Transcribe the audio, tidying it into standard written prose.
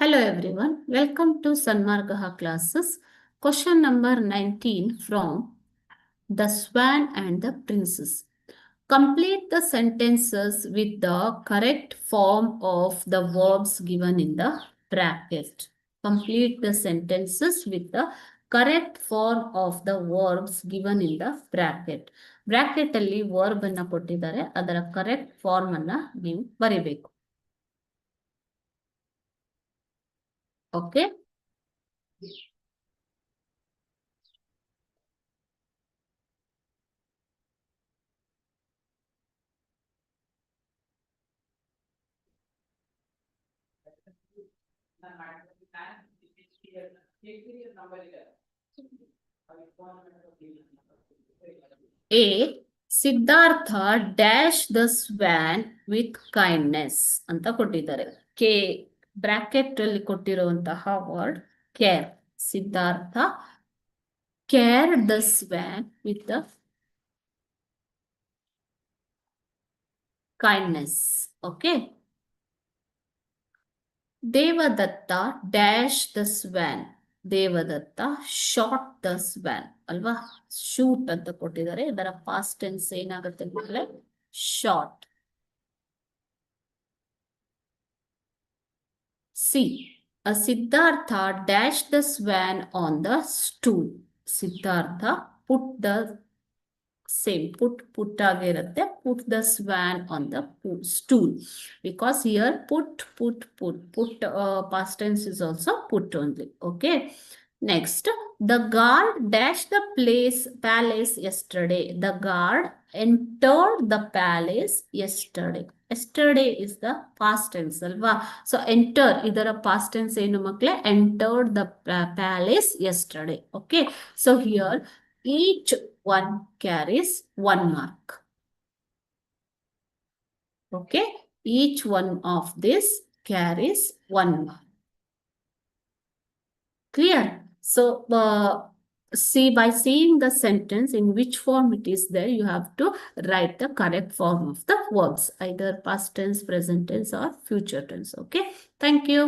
Hello everyone, welcome to Sanmargaha classes. Question number 19 from The Swan and the Princess. Complete the sentences with the correct form of the verbs given in the bracket. Complete the sentences with the correct form of the verbs given in the bracket. Bracket ಅಲ್ಲಿ verb ಅನ್ನ ಕೊಟ್ಟಿದ್ದಾರೆ, ಅದರ correct form ಅನ್ನ ನೀವು ಬರೀಬೇಕು. Okay, A. Siddhartha dash the swan with kindness ಅಂತ ಕೊಟ್ಟಿದ್ದಾರೆ. ಕೆ ಬ್ರಾಕೆಟ್ ಅಲ್ಲಿ ಕೊಟ್ಟಿರುವಂತಹ word care. Siddhartha care the swan with the kindness. Okay. Devadatta dash the swan. Devadatta shot the swan ಅಲ್ವಾ, ಶೂಟ್ ಅಂತ ಕೊಟ್ಟಿದ್ದಾರೆ. ಇದರ ಪಾಸ್ಟ್ ಟೆನ್ಸ್ ಏನಾಗುತ್ತೆ ಅಂದ್ರೆ shot. C Siddhartha dash the swan on the stool. Siddhartha put the same ಪುಟ್ ಆಗಿರುತ್ತೆ, put the swan on the stool, because here put past tense is also put only. Okay. Next, the guard dashed the palace yesterday. The guard entered the palace yesterday. Yesterday is the past tense alva. So enter idara past tense enu makle, entered the palace yesterday. Okay. So here each one carries 1 mark. Okay. Each one of this carries 1 mark. Clear? So, see, by seeing the sentence in which form it is there, you have to write the correct form of the verbs, either past tense, present tense, or future tense. Okay. Thank you.